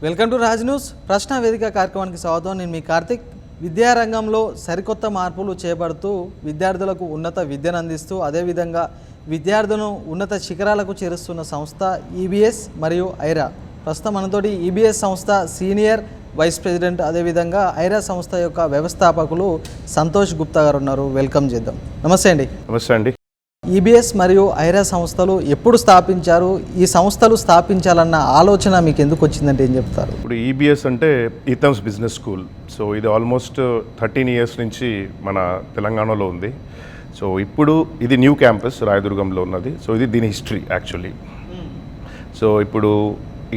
Welcome to Raj news ప్రశ్న వేదిక కార్యక్రమానికి స్వాగతం. నేను మీ కార్తిక్. విద్యారంగంలో సరికొత్త మార్పులు చేపడుతూ విద్యార్థులకు ఉన్నత విద్యను అందిస్తూ అదేవిధంగా విద్యార్థులను ఉన్నత శిఖరాలకు చేరుస్తున్న సంస్థ ఈబీఎస్ మరియు ఐరా. ప్రస్తుతం మనతోటి ఈబీఎస్ సంస్థ సీనియర్ వైస్ ప్రెసిడెంట్ అదేవిధంగా ఐరా సంస్థ యొక్క వ్యవస్థాపకులు సంతోష్ గుప్తా గారు ఉన్నారు. వెల్కమ్ చేద్దాం. నమస్తే అండి. నమస్తే అండి. ఈబీఎస్ మరియు ఐరా సంస్థలు ఎప్పుడు స్థాపించారు? ఈ సంస్థలు స్థాపించాలన్న ఆలోచన మీకు ఎందుకు వచ్చిందంటే ఏం చెప్తారు? ఇప్పుడు ఈబీఎస్ అంటే ఈథమ్స్ బిజినెస్ స్కూల్. సో ఇది ఆల్మోస్ట్ 13 years నుంచి మన తెలంగాణలో ఉంది. సో ఇప్పుడు ఇది న్యూ క్యాంపస్ రాయదుర్గంలో ఉన్నది. సో ఇది దీని హిస్టరీ యాక్చువల్లీ. సో ఇప్పుడు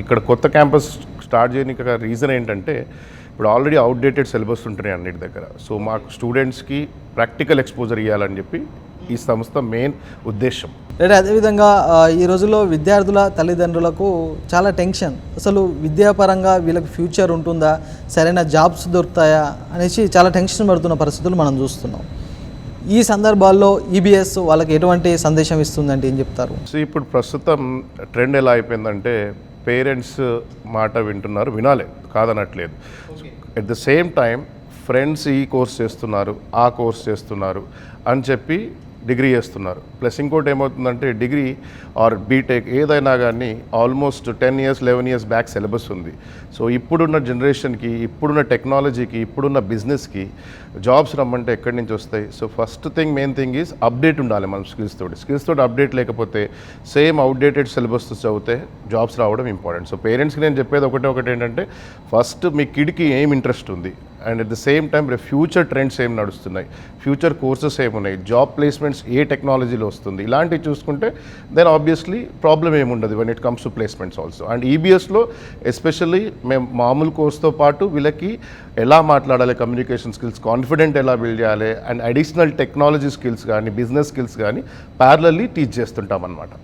ఇక్కడ కొత్త క్యాంపస్ స్టార్ట్ చేయడానికి రీజన్ ఏంటంటే ఇప్పుడు ఆల్రెడీ అవుట్డేటెడ్ సిలబస్ ఉంటున్నాయి అన్నిటి దగ్గర. సో మాకు స్టూడెంట్స్కి ప్రాక్టికల్ ఎక్స్పోజర్ ఇవ్వాలని చెప్పి ఈ సంస్థ మెయిన్ ఉద్దేశం. అదేవిధంగా ఈ రోజుల్లో విద్యార్థుల తల్లిదండ్రులకు చాలా టెన్షన్. అసలు విద్యాపరంగా వీళ్ళకి ఫ్యూచర్ ఉంటుందా, సరైన జాబ్స్ దొరుకుతాయా అనేసి చాలా టెన్షన్ పడుతున్న పరిస్థితులు మనం చూస్తున్నాం. ఈ సందర్భాల్లో ఈబీఎస్ వాళ్ళకి ఎటువంటి సందేశం ఇస్తుందంటే ఏం చెప్తారు? సో ఇప్పుడు ప్రస్తుతం ట్రెండ్ ఎలా అయిపోయిందంటే పేరెంట్స్ మాట వింటున్నారు, వినాలి కాదనట్లేదు. At the same time friends ఈ కోర్స్ చేస్తున్నారు, ఆ కోర్స్ చేస్తున్నారు అని చెప్పి డిగ్రీ చేస్తున్నారు. ప్లస్ ఇంకోటి ఏమవుతుందంటే డిగ్రీ ఆర్ బీటెక్ ఏదైనా కానీ almost 10 years 11 years back syllabus ఉంది. సో ఇప్పుడున్న జనరేషన్కి, ఇప్పుడున్న టెక్నాలజీకి, ఇప్పుడున్న బిజినెస్కి జాబ్స్ రమ్మంటే ఎక్కడి నుంచి వస్తాయి? So first thing main thing is update ఉండాలి మనం స్కిల్స్ తోటి అప్డేట్ లేకపోతే సేమ్ అవుట్డేటెడ్ సిలబస్ చదివితే జాబ్స్ రావడం ఇంపార్టెంట్. సో పేరెంట్స్కి నేను చెప్పేది ఒకటి ఏంటంటే ఫస్ట్ మీ కిడ్కి ఏం ఇంట్రెస్ట్ ఉంది and at the same time రేపు ఫ్యూచర్ ట్రెండ్స్ ఏం నడుస్తున్నాయి, ఫ్యూచర్ కోర్సెస్ ఏమున్నాయి, జాబ్ ప్లేస్మెంట్స్ ఏ టెక్నాలజీలో వస్తుంది, ఇలాంటివి చూసుకుంటే దెన్ ఆబ్వియస్లీ ప్రాబ్లం ఏముండదు when it comes to placements also. And ఈబీఎస్లో ఎస్పెషల్లీ మేము మామూలు కోర్స్తో పాటు వీళ్ళకి ఎలా మాట్లాడాలి, కమ్యూనికేషన్ స్కిల్స్, కాన్ఫిడెంట్ ఎలా బిల్డ్ చేయాలి అండ్ అడిషనల్ టెక్నాలజీ స్కిల్స్ కానీ బిజినెస్ స్కిల్స్ కానీ ప్యారలల్లీ టీచ్ చేస్తుంటాం అన్నమాట.